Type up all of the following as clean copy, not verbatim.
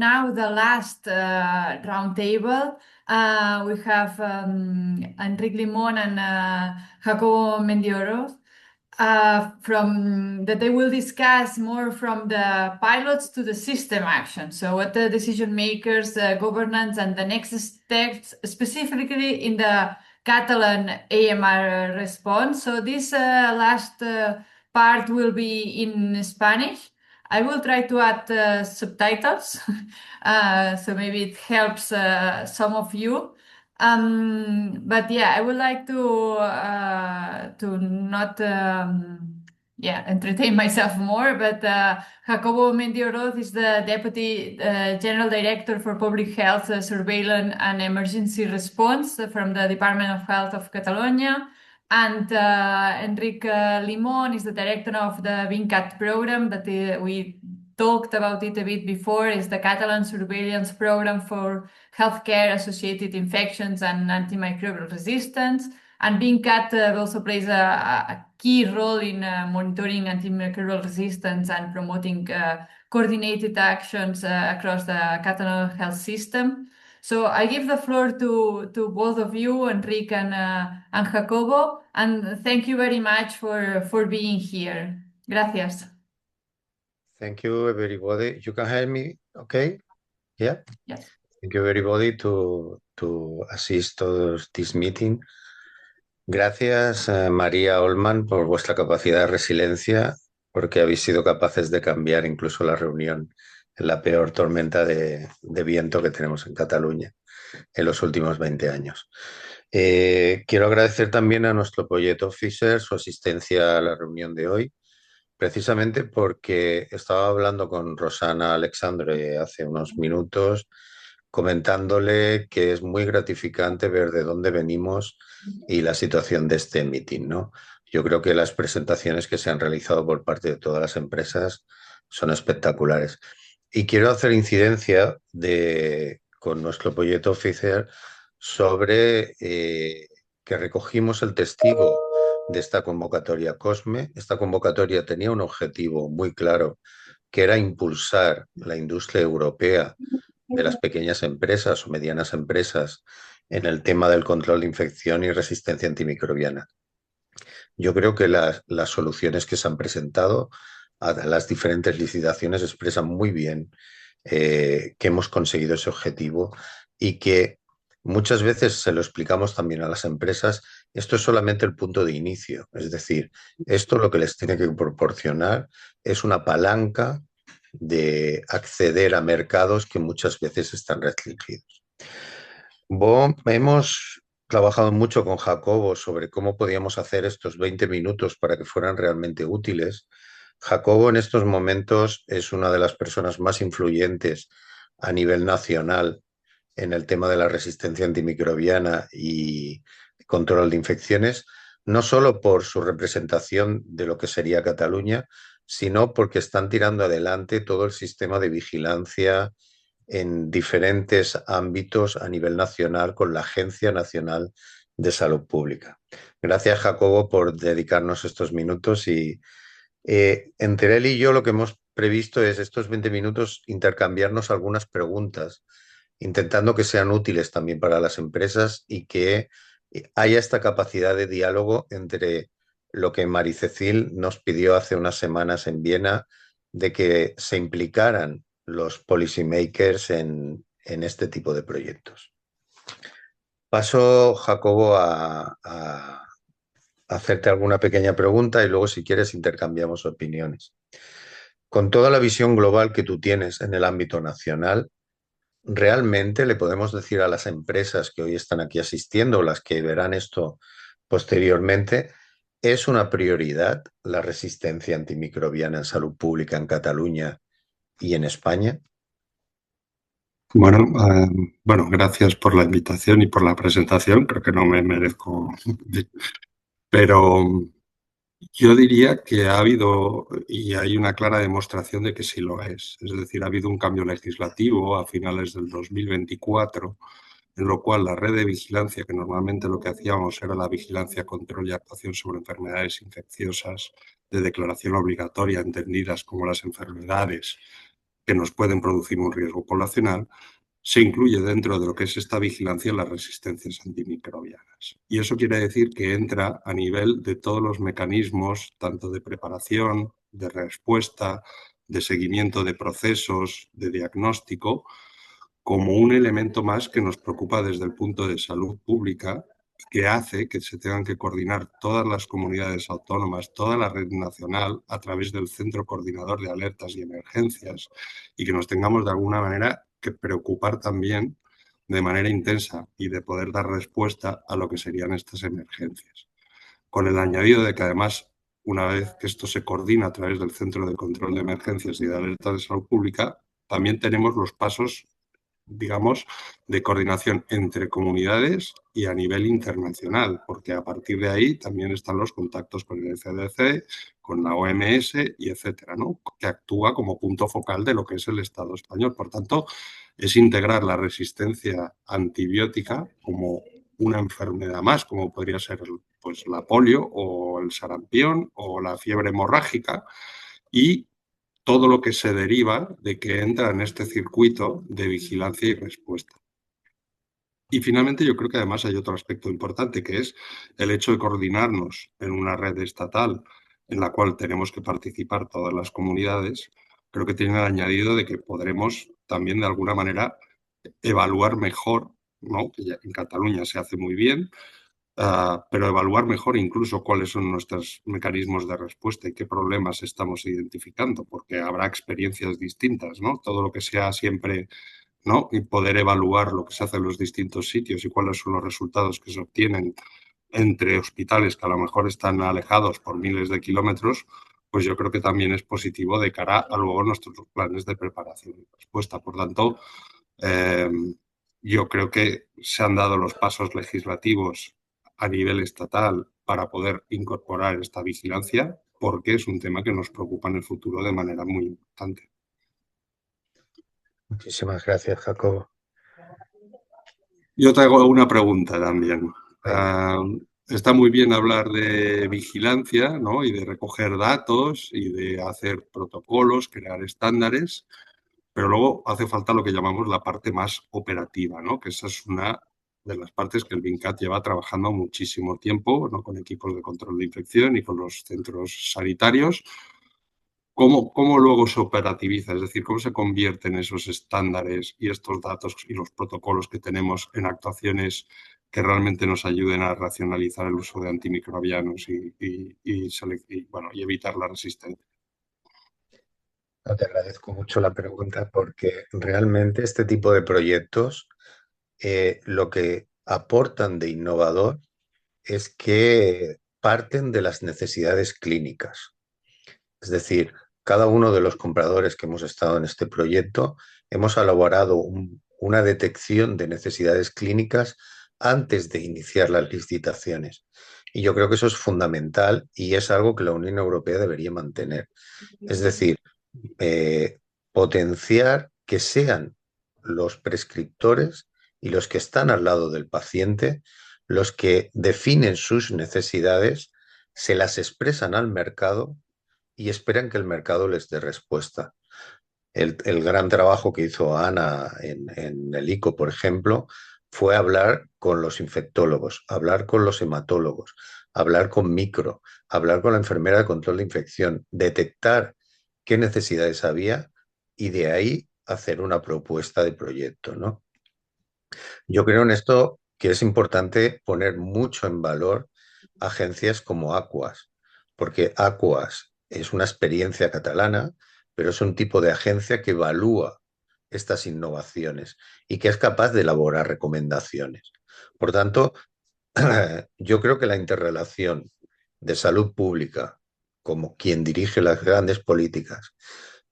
Now the last roundtable. We have Enric Limón and Jacobo Mendioroz from that they will discuss more from the pilots to the system action. So what the decision makers, governance, and the next steps specifically in the Catalan AMR response. So this last part will be in Spanish. I will try to add subtitles, so maybe it helps some of you. But yeah, I would like to not entertain myself more. But Jacobo Mendioroz is the Deputy General Director for Public Health Surveillance and Emergency Response from the Department of Health of Catalonia. And Enric Limón is the director of the VINCAT program that we talked about it a bit before. Is the Catalan surveillance program for healthcare associated infections and antimicrobial resistance. And VINCAT also plays a key role in monitoring antimicrobial resistance and promoting coordinated actions across the Catalan health system. So I give the floor to both of you, Enric and Jacobo, and thank you very much for being here. Gracias. Thank you, everybody. You can hear me, okay? Yeah? Yes. Thank you, everybody, to assist to this meeting. Gracias, María Olman, por vuestra capacidad de resiliencia, porque habéis sido capaces de cambiar incluso la reunión en la peor tormenta de viento que tenemos en Cataluña en los últimos 20 años. Quiero agradecer también a nuestro Project Officer su asistencia a la reunión de hoy, precisamente porque estaba hablando con Rosana Alexandre hace unos minutos, comentándole que es muy gratificante ver de dónde venimos y la situación de este meeting, ¿no? Yo creo que las presentaciones que se han realizado por parte de todas las empresas son espectaculares. Y quiero hacer incidencia con nuestro Project Officer sobre que recogimos el testigo de esta convocatoria COSME. Esta convocatoria tenía un objetivo muy claro, que era impulsar la industria europea de las pequeñas empresas o medianas empresas en el tema del control de infección y resistencia antimicrobiana. Yo creo que las soluciones que se han presentado a las diferentes licitaciones expresan muy bien que hemos conseguido ese objetivo y que muchas veces se lo explicamos también a las empresas. Esto es solamente el punto de inicio, es decir, esto lo que les tiene que proporcionar es una palanca de acceder a mercados que muchas veces están restringidos. Hemos trabajado mucho con Jacobo sobre cómo podíamos hacer estos 20 minutos para que fueran realmente útiles. Jacobo en estos momentos es una de las personas más influyentes a nivel nacional en el tema de la resistencia antimicrobiana y control de infecciones, no solo por su representación de lo que sería Cataluña, sino porque están tirando adelante todo el sistema de vigilancia en diferentes ámbitos a nivel nacional con la Agencia Nacional de Salud Pública. Gracias, Jacobo, por dedicarnos estos minutos y entre él y yo lo que hemos previsto es estos 20 minutos intercambiarnos algunas preguntas, intentando que sean útiles también para las empresas y que haya esta capacidad de diálogo entre lo que Maricecil nos pidió hace unas semanas en Viena, de que se implicaran los policymakers en este tipo de proyectos. Paso, Jacobo, a hacerte alguna pequeña pregunta y luego, si quieres, intercambiamos opiniones. Con toda la visión global que tú tienes en el ámbito nacional, ¿realmente le podemos decir a las empresas que hoy están aquí asistiendo, las que verán esto posteriormente, es una prioridad la resistencia antimicrobiana en salud pública en Cataluña y en España? Bueno, gracias por la invitación y por la presentación. Creo que no me merezco, pero yo diría que ha habido y hay una clara demostración de que sí lo es. Es decir, ha habido un cambio legislativo a finales del 2024, en lo cual la red de vigilancia, que normalmente lo que hacíamos era la vigilancia, control y actuación sobre enfermedades infecciosas de declaración obligatoria, entendidas como las enfermedades que nos pueden producir un riesgo poblacional, se incluye dentro de lo que es esta vigilancia las resistencias antimicrobianas. Y eso quiere decir que entra a nivel de todos los mecanismos, tanto de preparación, de respuesta, de seguimiento de procesos, de diagnóstico, como un elemento más que nos preocupa desde el punto de salud pública, que hace que se tengan que coordinar todas las comunidades autónomas, toda la red nacional, a través del Centro Coordinador de Alertas y Emergencias, y que nos tengamos de alguna manera que preocupar también de manera intensa y de poder dar respuesta a lo que serían estas emergencias. Con el añadido de que además, una vez que esto se coordina a través del Centro de Control de Emergencias y de Alertas de Salud Pública, también tenemos los pasos, digamos, de coordinación entre comunidades y a nivel internacional, porque a partir de ahí también están los contactos con el CDC, con la OMS y etcétera, ¿no? Que actúa como punto focal de lo que es el Estado español. Por tanto, es integrar la resistencia antibiótica como una enfermedad más, como podría ser pues, la polio o el sarampión o la fiebre hemorrágica, y todo lo que se deriva de que entra en este circuito de vigilancia y respuesta. Y finalmente yo creo que además hay otro aspecto importante, que es el hecho de coordinarnos en una red estatal en la cual tenemos que participar todas las comunidades. Creo que tiene el añadido de que podremos también de alguna manera evaluar mejor, ¿no? Que ya en Cataluña se hace muy bien, pero evaluar mejor incluso cuáles son nuestros mecanismos de respuesta y qué problemas estamos identificando, porque habrá experiencias distintas, ¿no? Todo lo que sea siempre, ¿no? Y poder evaluar lo que se hace en los distintos sitios y cuáles son los resultados que se obtienen entre hospitales que a lo mejor están alejados por miles de kilómetros, pues yo creo que también es positivo de cara a luego nuestros planes de preparación y respuesta. Por tanto, eh, yo creo que se han dado los pasos legislativos a nivel estatal para poder incorporar esta vigilancia, porque es un tema que nos preocupa en el futuro de manera muy importante. Muchísimas gracias, Jacobo. Yo te hago una pregunta también. Venga. Está muy bien hablar de vigilancia, ¿no? Y de recoger datos y de hacer protocolos, crear estándares, pero luego hace falta lo que llamamos la parte más operativa, ¿no? Que esa es una de las partes que el VINCAT lleva trabajando muchísimo tiempo, ¿no? Con equipos de control de infección y con los centros sanitarios. ¿Cómo luego se operativiza? Es decir, ¿cómo se convierten esos estándares y estos datos y los protocolos que tenemos en actuaciones que realmente nos ayuden a racionalizar el uso de antimicrobianos y evitar la resistencia? No, te agradezco mucho la pregunta porque realmente este tipo de proyectos lo que aportan de innovador es que parten de las necesidades clínicas. Es decir, cada uno de los compradores que hemos estado en este proyecto hemos elaborado una detección de necesidades clínicas antes de iniciar las licitaciones. Y yo creo que eso es fundamental y es algo que la Unión Europea debería mantener. Es decir, eh, potenciar que sean los prescriptores y los que están al lado del paciente los que definen sus necesidades, se las expresan al mercado y esperan que el mercado les dé respuesta. El gran trabajo que hizo Ana en el ICO, por ejemplo, fue hablar con los infectólogos, hablar con los hematólogos, hablar con micro, hablar con la enfermera de control de infección, detectar qué necesidades había y de ahí hacer una propuesta de proyecto, ¿no? Yo creo en esto que es importante poner mucho en valor agencias como Aquas, porque Aquas es una experiencia catalana, pero es un tipo de agencia que evalúa estas innovaciones y que es capaz de elaborar recomendaciones. Por tanto, yo creo que la interrelación de salud pública, como quien dirige las grandes políticas,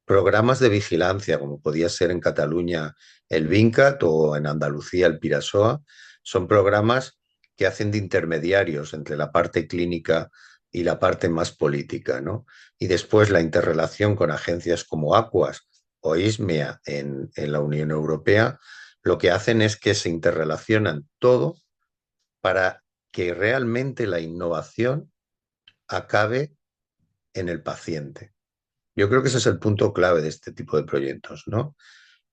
programas de vigilancia, como podía ser en Cataluña el VINCAT o en Andalucía el Pirasoa, son programas que hacen de intermediarios entre la parte clínica y la parte más política, ¿no? Y después la interrelación con agencias como Aquas o ISMEA en la Unión Europea, lo que hacen es que se interrelacionan todo para que realmente la innovación acabe en el paciente. Yo creo que ese es el punto clave de este tipo de proyectos, ¿no?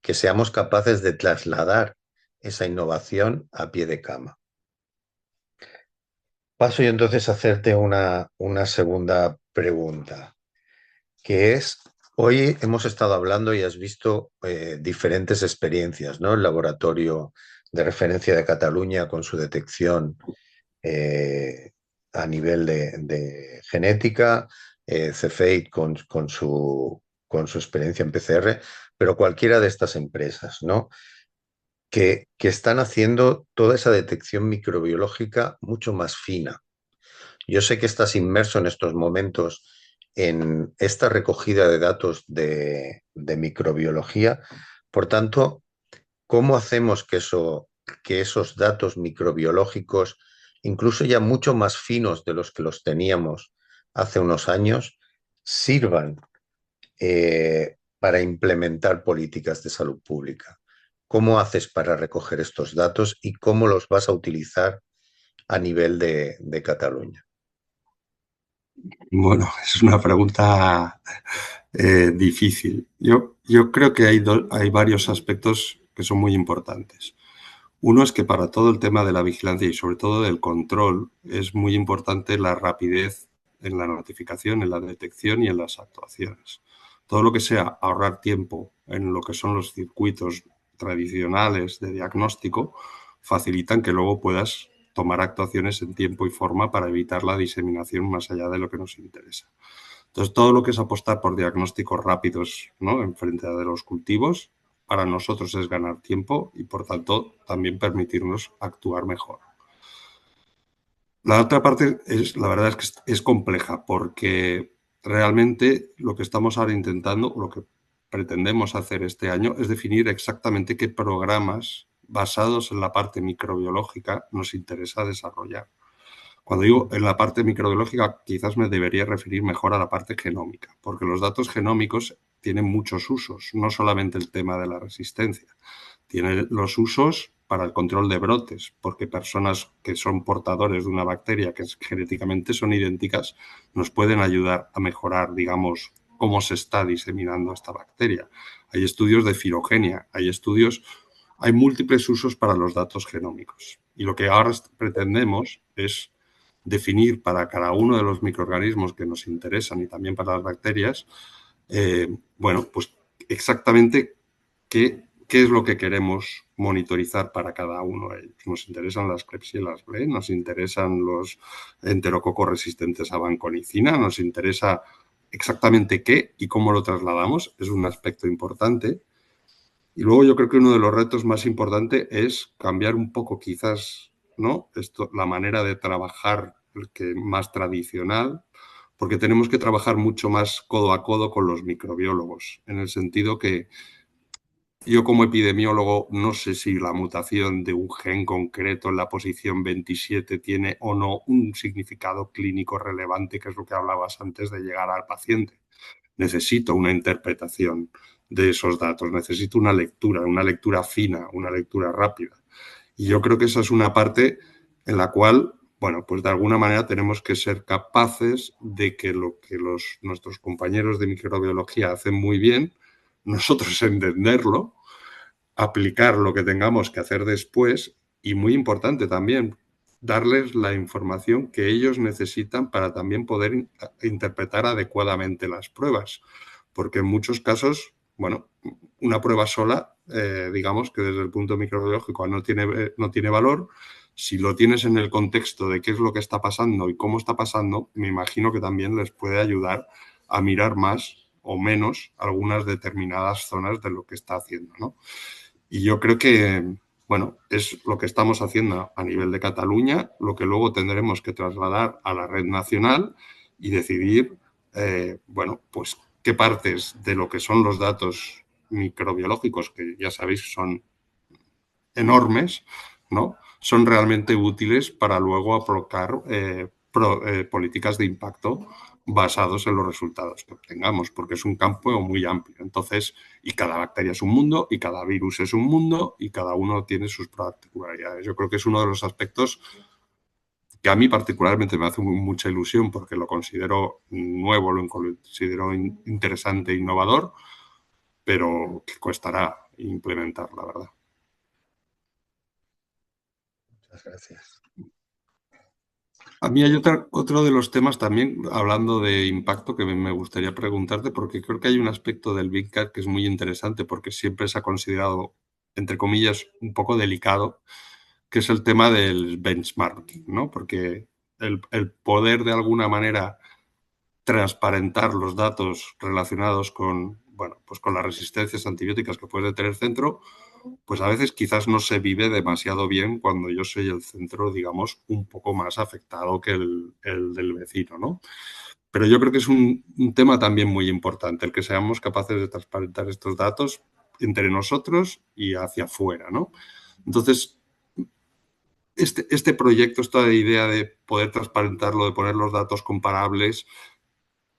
Que seamos capaces de trasladar esa innovación a pie de cama. Paso yo entonces a hacerte una segunda pregunta, que es, hoy hemos estado hablando y has visto diferentes experiencias, ¿no? El laboratorio de referencia de Cataluña con su detección eh, a nivel de genética, Cefate con su experiencia en PCR, pero cualquiera de estas empresas, ¿no? Que están haciendo toda esa detección microbiológica mucho más fina. Yo sé que estás inmerso en estos momentos en esta recogida de datos de microbiología. Por tanto, ¿cómo hacemos que esos datos microbiológicos, incluso ya mucho más finos de los que los teníamos hace unos años, sirvan para implementar políticas de salud pública? ¿Cómo haces para recoger estos datos y cómo los vas a utilizar a nivel de Cataluña? Bueno, es una pregunta difícil. Yo creo que hay varios aspectos que son muy importantes. Uno es que para todo el tema de la vigilancia y sobre todo del control es muy importante la rapidez en la notificación, en la detección y en las actuaciones. Todo lo que sea ahorrar tiempo en lo que son los circuitos tradicionales de diagnóstico facilitan que luego puedas tomar actuaciones en tiempo y forma para evitar la diseminación más allá de lo que nos interesa. Entonces, todo lo que es apostar por diagnósticos rápidos, ¿no?, en frente de los cultivos, para nosotros es ganar tiempo y, por tanto, también permitirnos actuar mejor. La otra parte la verdad es que es compleja porque realmente lo que estamos ahora intentando, lo que pretendemos hacer este año es definir exactamente qué programas basados en la parte microbiológica nos interesa desarrollar. Cuando digo en la parte microbiológica, quizás me debería referir mejor a la parte genómica, porque los datos genómicos tienen muchos usos, no solamente el tema de la resistencia. Tiene los usos para el control de brotes, porque personas que son portadores de una bacteria que genéticamente son idénticas nos pueden ayudar a mejorar, digamos, cómo se está diseminando esta bacteria. Hay estudios de filogenia, hay múltiples usos para los datos genómicos. Y lo que ahora pretendemos es definir para cada uno de los microorganismos que nos interesan y también para las bacterias, bueno, pues exactamente qué es lo que queremos monitorizar para cada uno de ellos. Nos interesan las Klebsiella B, nos interesan los enterococos resistentes a vanconicina, nos interesa exactamente qué y cómo lo trasladamos, es un aspecto importante. Y luego yo creo que uno de los retos más importantes es cambiar un poco quizás, ¿no?, la manera de trabajar más tradicional, porque tenemos que trabajar mucho más codo a codo con los microbiólogos, en el sentido que yo como epidemiólogo no sé si la mutación de un gen concreto en la posición 27 tiene o no un significado clínico relevante, que es lo que hablabas antes de llegar al paciente. Necesito una interpretación de esos datos, necesito una lectura fina, una lectura rápida. Y yo creo que esa es una parte en la cual, bueno, pues de alguna manera tenemos que ser capaces de que lo que nuestros compañeros de microbiología hacen muy bien, nosotros entenderlo, aplicar lo que tengamos que hacer después y, muy importante también, darles la información que ellos necesitan para también poder interpretar adecuadamente las pruebas. Porque en muchos casos, bueno, una prueba sola, digamos que desde el punto microbiológico no tiene valor. Si lo tienes en el contexto de qué es lo que está pasando y cómo está pasando, me imagino que también les puede ayudar a mirar más o menos algunas determinadas zonas de lo que está haciendo, ¿no? Y yo creo que, bueno, es lo que estamos haciendo a nivel de Cataluña, lo que luego tendremos que trasladar a la red nacional y decidir, bueno, pues qué partes de lo que son los datos microbiológicos, que ya sabéis son enormes, ¿no?, son realmente útiles para luego aplicar políticas de impacto basados en los resultados que obtengamos, porque es un campo muy amplio. Entonces, y cada bacteria es un mundo, y cada virus es un mundo, y cada uno tiene sus particularidades. Yo creo que es uno de los aspectos que a mí particularmente me hace mucha ilusión porque lo considero nuevo, lo considero interesante e innovador, pero que costará implementar, la verdad. Muchas gracias. A mí hay otro de los temas también, hablando de impacto, que me gustaría preguntarte, porque creo que hay un aspecto del Big Cat que es muy interesante, porque siempre se ha considerado, entre comillas, un poco delicado, que es el tema del benchmarking, ¿no? Porque el poder de alguna manera transparentar los datos relacionados con, bueno, pues con las resistencias antibióticas que puede tener el centro, pues a veces quizás no se vive demasiado bien cuando yo soy el centro, digamos, un poco más afectado que el del vecino, ¿no? Pero yo creo que es un tema también muy importante, el que seamos capaces de transparentar estos datos entre nosotros y hacia afuera, ¿no? Entonces, este proyecto, esta idea de poder transparentarlo, de poner los datos comparables,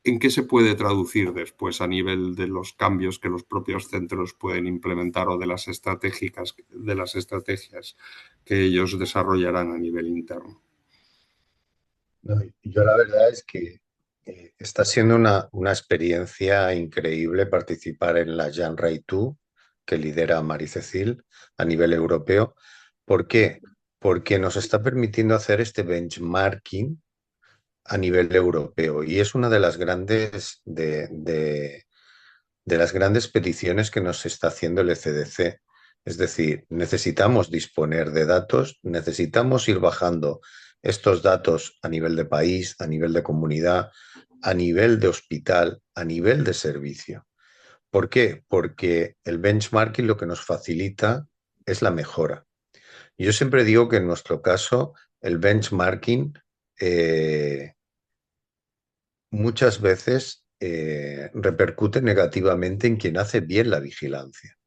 ¿en qué se puede traducir después a nivel de los cambios que los propios centros pueden implementar o de las estrategias que ellos desarrollarán a nivel interno? No, yo la verdad es que está siendo una experiencia increíble participar en la Jan-Ray 2 que lidera Marie-Cécile a nivel europeo. ¿Por qué? Porque nos está permitiendo hacer este benchmarking a nivel europeo y es una de las de las grandes peticiones que nos está haciendo el ECDC. Es decir, necesitamos disponer de datos, necesitamos ir bajando estos datos a nivel de país, a nivel de comunidad, a nivel de hospital, a nivel de servicio. ¿Por qué? Porque el benchmarking lo que nos facilita es la mejora. Yo siempre digo que en nuestro caso el benchmarking muchas veces repercute negativamente en quien hace bien la vigilancia.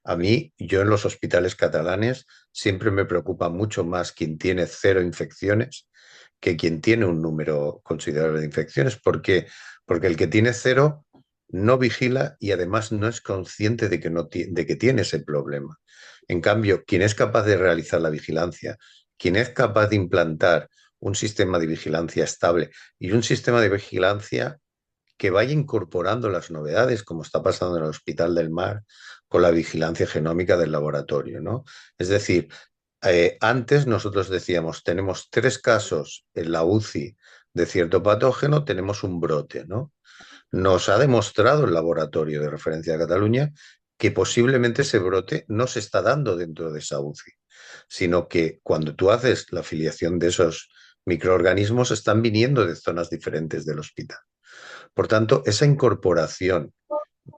A mí, yo en los hospitales catalanes siempre me preocupa mucho más quien tiene 0 infecciones que quien tiene un número considerable de infecciones. ¿Por qué? Porque el que tiene 0 no vigila y además no es consciente de que, de que tiene ese problema. En cambio, quien es capaz de realizar la vigilancia, quien es capaz de implantar un sistema de vigilancia estable y un sistema de vigilancia que vaya incorporando las novedades, como está pasando en el Hospital del Mar, con la vigilancia genómica del laboratorio, ¿no? Es decir, antes nosotros decíamos, tenemos 3 casos en la UCI de cierto patógeno, tenemos un brote, ¿no? Nos ha demostrado el laboratorio de referencia de Cataluña que posiblemente ese brote no se está dando dentro de esa UCI, sino que cuando tú haces la afiliación de esos microorganismos están viniendo de zonas diferentes del hospital. Por tanto, esa incorporación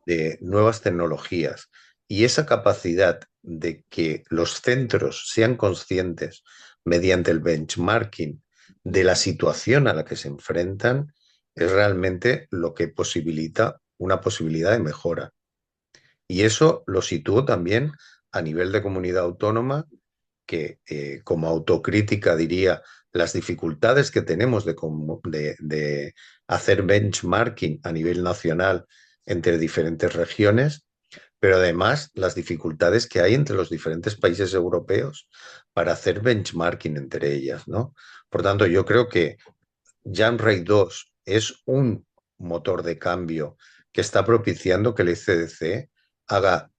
de nuevas tecnologías y esa capacidad de que los centros sean conscientes mediante el benchmarking de la situación a la que se enfrentan es realmente lo que posibilita una posibilidad de mejora. Y eso lo sitúo también a nivel de comunidad autónoma, que como autocrítica diría las dificultades que tenemos de hacer benchmarking a nivel nacional entre diferentes regiones, pero además las dificultades que hay entre los diferentes países europeos para hacer benchmarking entre ellas, ¿no? Por tanto, yo creo que Jan-Ray 2 es un motor de cambio que está propiciando que el ECDC haga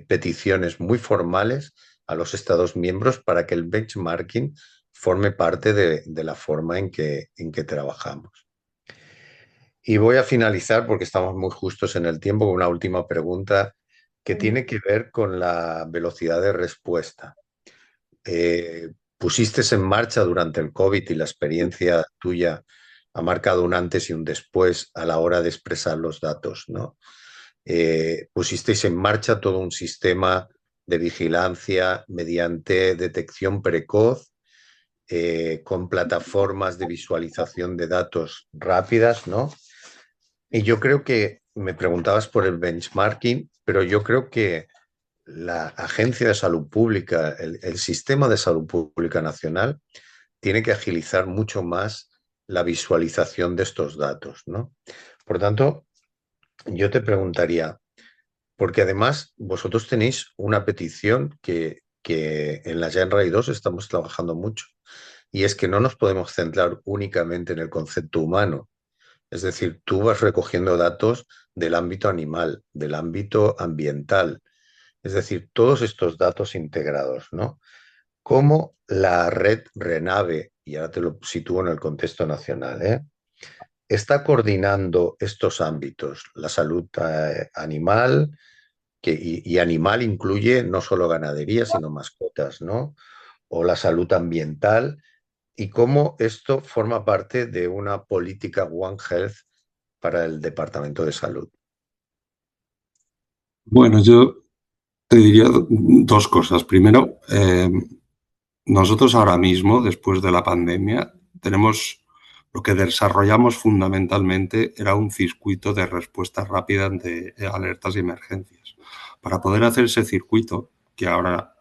peticiones muy formales a los Estados miembros para que el benchmarking forme parte de la forma en que trabajamos. Y voy a finalizar, porque estamos muy justos en el tiempo, con una última pregunta que tiene que ver con la velocidad de respuesta. Pusiste en marcha durante el COVID y la experiencia tuya ha marcado un antes y un después a la hora de expresar los datos, ¿no? Pusisteis en marcha todo un sistema de vigilancia mediante detección precoz, con plataformas de visualización de datos rápidas, ¿no? Y yo creo que me preguntabas por el benchmarking, pero yo creo que la Agencia de Salud Pública, el sistema de salud pública nacional, tiene que agilizar mucho más la visualización de estos datos, ¿no? Por tanto, yo te preguntaría, porque además vosotros tenéis una petición que en la Genrai 2 estamos trabajando mucho, y es que no nos podemos centrar únicamente en el concepto humano. Es decir, tú vas recogiendo datos del ámbito animal, del ámbito ambiental, es decir, todos estos datos integrados, ¿no? Cómo la red RENAVE, y ahora te lo sitúo en el contexto nacional, está coordinando estos ámbitos, la salud animal, y animal incluye no solo ganadería, sino mascotas, ¿no? O la salud ambiental, y cómo esto forma parte de una política One Health para el Departamento de Salud. Bueno, yo te diría dos cosas. Primero, nosotros ahora mismo, después de la pandemia, tenemos lo que desarrollamos fundamentalmente era un circuito de respuesta rápida ante alertas y emergencias. Para poder hacer ese circuito, que ahora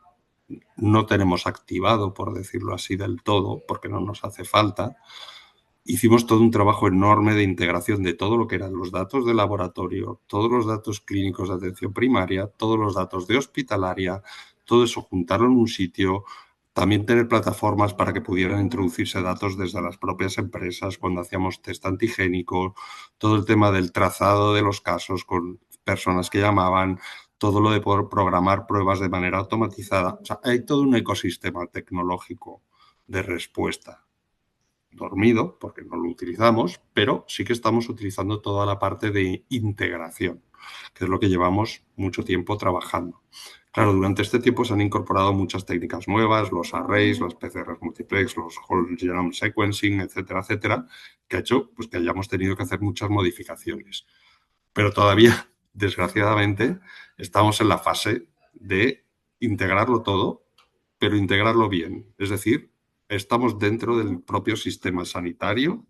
no tenemos activado, por decirlo así, del todo, porque no nos hace falta, hicimos todo un trabajo enorme de integración de todo lo que eran los datos de laboratorio, todos los datos clínicos de atención primaria, todos los datos de hospitalaria, todo eso juntarlo en un sitio, también tener plataformas para que pudieran introducirse datos desde las propias empresas cuando hacíamos test antigénico, todo el tema del trazado de los casos con personas que llamaban, todo lo de poder programar pruebas de manera automatizada. O sea, hay todo un ecosistema tecnológico de respuesta dormido, porque no lo utilizamos, pero sí que estamos utilizando toda la parte de integración, que es lo que llevamos mucho tiempo trabajando. Claro, durante este tiempo se han incorporado muchas técnicas nuevas, los arrays, las PCRs multiplex, los whole genome sequencing, etcétera, etcétera, que ha hecho pues, que hayamos tenido que hacer muchas modificaciones. Pero todavía, desgraciadamente, estamos en la fase de integrarlo todo, pero integrarlo bien. Es decir, estamos dentro del propio sistema sanitario,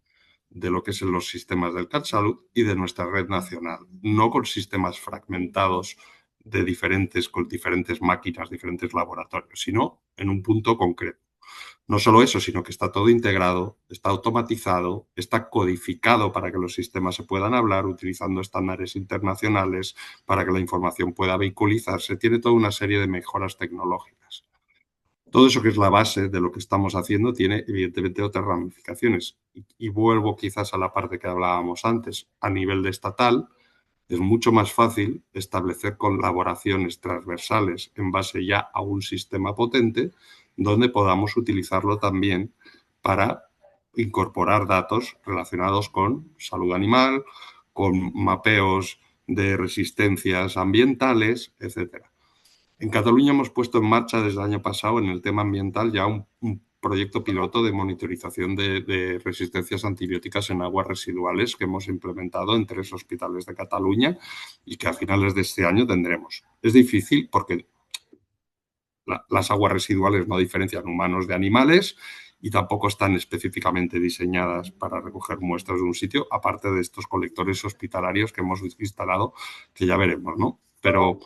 de lo que son los sistemas del CatSalud y de nuestra red nacional, no con sistemas fragmentados con diferentes máquinas, diferentes laboratorios, sino en un punto concreto. No solo eso, sino que está todo integrado, está automatizado, está codificado para que los sistemas se puedan hablar utilizando estándares internacionales, para que la información pueda vehiculizarse. Tiene toda una serie de mejoras tecnológicas. Todo eso que es la base de lo que estamos haciendo tiene evidentemente otras ramificaciones. Y vuelvo quizás a la parte que hablábamos antes. A nivel de estatal es mucho más fácil establecer colaboraciones transversales en base ya a un sistema potente donde podamos utilizarlo también para incorporar datos relacionados con salud animal, con mapeos de resistencias ambientales, etcétera. En Cataluña hemos puesto en marcha desde el año pasado en el tema ambiental ya un proyecto piloto de monitorización de resistencias antibióticas en aguas residuales que hemos implementado en 3 hospitales de Cataluña y que a finales de este año tendremos. Es difícil porque las aguas residuales no diferencian humanos de animales y tampoco están específicamente diseñadas para recoger muestras de un sitio, aparte de estos colectores hospitalarios que hemos instalado, que ya veremos, ¿no? Pero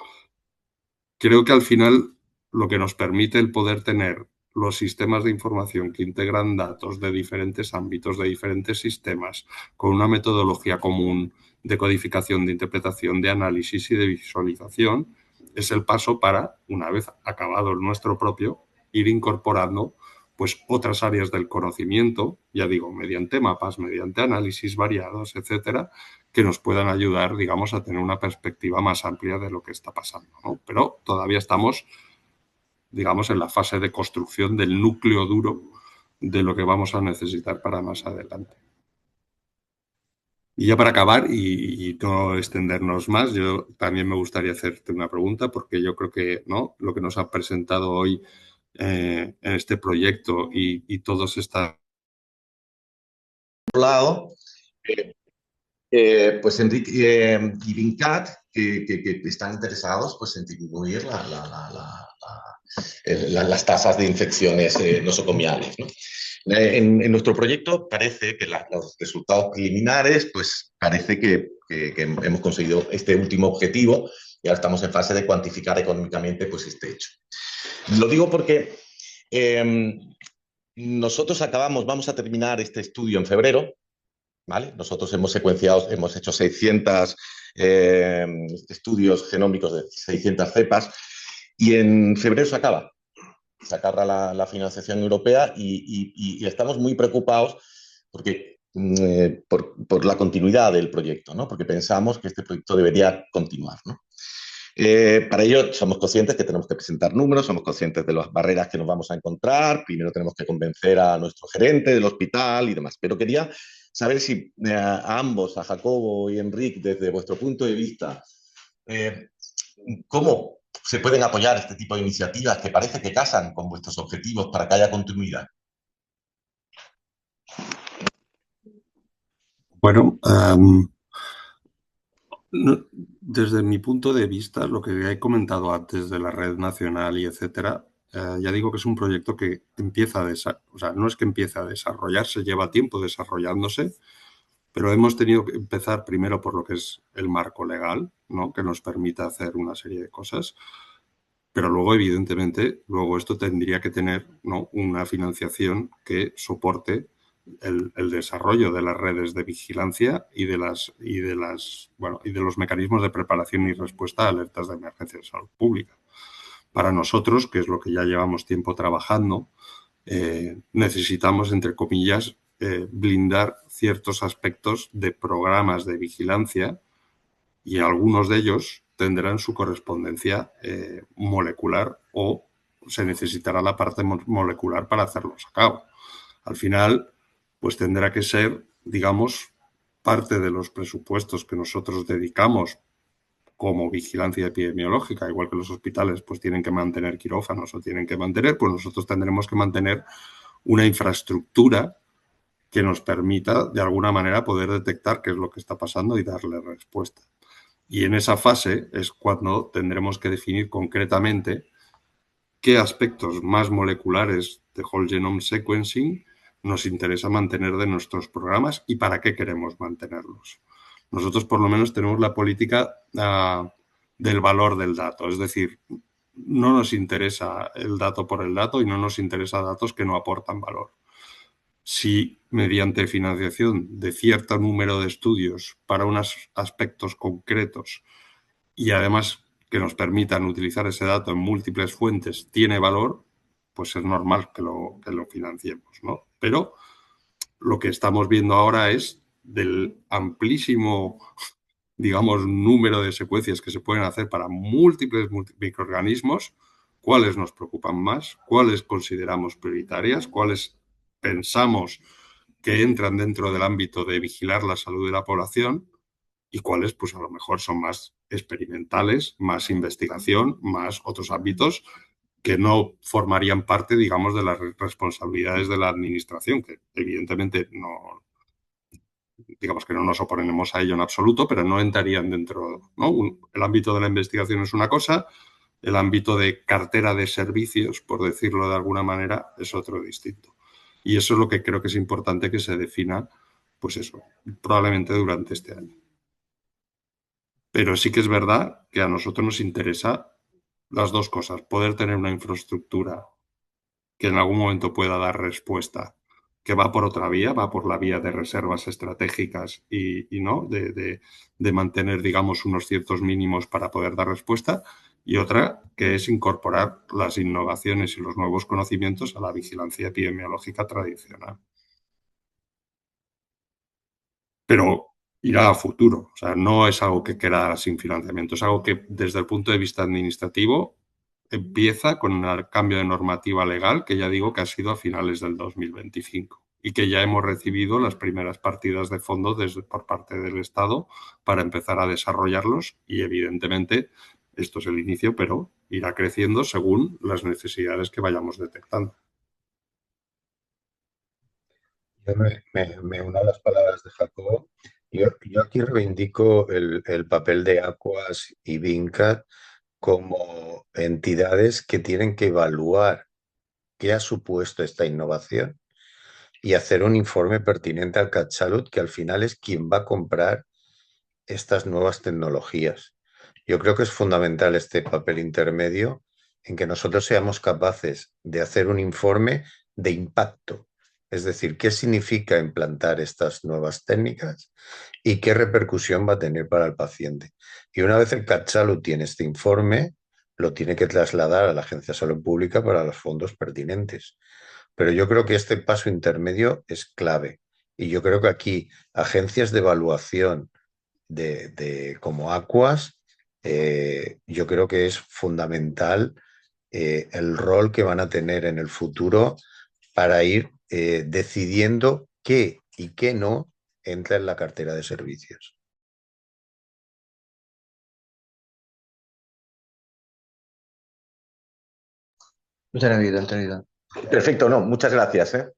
creo que al final lo que nos permite el poder tener los sistemas de información que integran datos de diferentes ámbitos, de diferentes sistemas, con una metodología común de codificación, de interpretación, de análisis y de visualización, es el paso para, una vez acabado el nuestro propio, ir incorporando pues otras áreas del conocimiento, ya digo, mediante mapas, mediante análisis variados, etcétera, que nos puedan ayudar, digamos, a tener una perspectiva más amplia de lo que está pasando, ¿no? Pero todavía estamos, digamos, en la fase de construcción del núcleo duro de lo que vamos a necesitar para más adelante. Y ya para acabar y no extendernos más, yo también me gustaría hacerte una pregunta, porque yo creo que, ¿no?, lo que nos ha presentado hoy en este proyecto y todos estas... lado, pues Enrique y Vincat, que están interesados pues, en disminuir las tasas de infecciones nosocomiales, ¿no? En nuestro proyecto parece que los resultados preliminares, pues parece que hemos conseguido este último objetivo y ahora estamos en fase de cuantificar económicamente pues, este hecho. Lo digo porque nosotros vamos a terminar este estudio en febrero, ¿vale? Nosotros hemos hecho 600 estudios genómicos de 600 cepas y en febrero se acaba. sacar la financiación europea y estamos muy preocupados porque, por la continuidad del proyecto, ¿no? Porque pensamos que este proyecto debería continuar, ¿no? Para ello somos conscientes que tenemos que presentar números, somos conscientes de las barreras que nos vamos a encontrar, primero tenemos que convencer a nuestro gerente del hospital y demás, pero quería saber si a ambos, a Jacobo y Enric, desde vuestro punto de vista, ¿cómo se pueden apoyar este tipo de iniciativas que parece que casan con vuestros objetivos para que haya continuidad? Bueno, desde mi punto de vista, lo que he comentado antes de la red nacional y etcétera, ya digo que es un proyecto que empieza o sea, no es que empiece a desarrollarse, lleva tiempo desarrollándose, pero hemos tenido que empezar primero por lo que es el marco legal, ¿no? Que nos permita hacer una serie de cosas. Pero luego, evidentemente, luego esto tendría que tener, ¿no?, una financiación que soporte el desarrollo de las redes de vigilancia y de los mecanismos de preparación y respuesta a alertas de emergencia de salud pública. Para nosotros, que es lo que ya llevamos tiempo trabajando, necesitamos, entre comillas, blindar ciertos aspectos de programas de vigilancia y algunos de ellos tendrán su correspondencia molecular o se necesitará la parte molecular para hacerlos a cabo. Al final, pues tendrá que ser, digamos, parte de los presupuestos que nosotros dedicamos como vigilancia epidemiológica, igual que los hospitales pues tienen que mantener quirófanos o tienen que mantener, pues nosotros tendremos que mantener una infraestructura que nos permita de alguna manera poder detectar qué es lo que está pasando y darle respuesta. Y en esa fase es cuando tendremos que definir concretamente qué aspectos más moleculares de whole genome sequencing nos interesa mantener de nuestros programas y para qué queremos mantenerlos. Nosotros por lo menos tenemos la política del valor del dato, es decir, no nos interesa el dato por el dato y no nos interesa datos que no aportan valor. Si mediante financiación de cierto número de estudios para unos aspectos concretos y además que nos permitan utilizar ese dato en múltiples fuentes tiene valor, pues es normal que lo financiemos, ¿no? Pero lo que estamos viendo ahora es del amplísimo, digamos, número de secuencias que se pueden hacer para múltiples microorganismos, cuáles nos preocupan más, cuáles consideramos prioritarias, cuáles pensamos que entran dentro del ámbito de vigilar la salud de la población y cuáles, pues a lo mejor son más experimentales, más investigación, más otros ámbitos que no formarían parte, digamos, de las responsabilidades de la administración, que evidentemente no, digamos que no nos oponemos a ello en absoluto, pero no entrarían dentro, ¿no? El ámbito de la investigación es una cosa, el ámbito de cartera de servicios, por decirlo de alguna manera, es otro distinto. Y eso es lo que creo que es importante que se defina, pues eso, probablemente durante este año. Pero sí que es verdad que a nosotros nos interesa las dos cosas, poder tener una infraestructura que en algún momento pueda dar respuesta, que va por otra vía, va por la vía de reservas estratégicas y no de mantener, digamos, unos ciertos mínimos para poder dar respuesta, y otra que es incorporar las innovaciones y los nuevos conocimientos a la vigilancia epidemiológica tradicional. Pero irá a futuro, o sea, no es algo que queda sin financiamiento, es algo que desde el punto de vista administrativo empieza con el cambio de normativa legal, que ya digo que ha sido a finales del 2025 y que ya hemos recibido las primeras partidas de fondos por parte del Estado para empezar a desarrollarlos y evidentemente esto es el inicio, pero irá creciendo según las necesidades que vayamos detectando. Yo me uno a las palabras de Jacobo. Yo aquí reivindico el papel de Aquas y Vincat como entidades que tienen que evaluar qué ha supuesto esta innovación y hacer un informe pertinente al CatSalud, que al final es quien va a comprar estas nuevas tecnologías. Yo creo que es fundamental este papel intermedio en que nosotros seamos capaces de hacer un informe de impacto, es decir, qué significa implantar estas nuevas técnicas y qué repercusión va a tener para el paciente. Y una vez el CatSalud tiene este informe, lo tiene que trasladar a la Agencia de Salud Pública para los fondos pertinentes. Pero yo creo que este paso intermedio es clave. Y yo creo que aquí agencias de evaluación como Aquas, yo creo que es fundamental el rol que van a tener en el futuro para ir decidiendo qué y qué no entra en la cartera de servicios. Entendido, entendido. Perfecto, no, muchas gracias, ¿eh?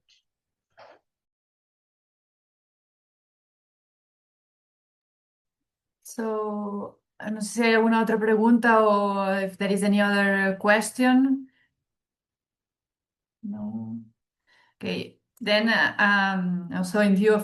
So, no sé si hay alguna otra pregunta o if there is any other question. No. Okay. Then, also in view of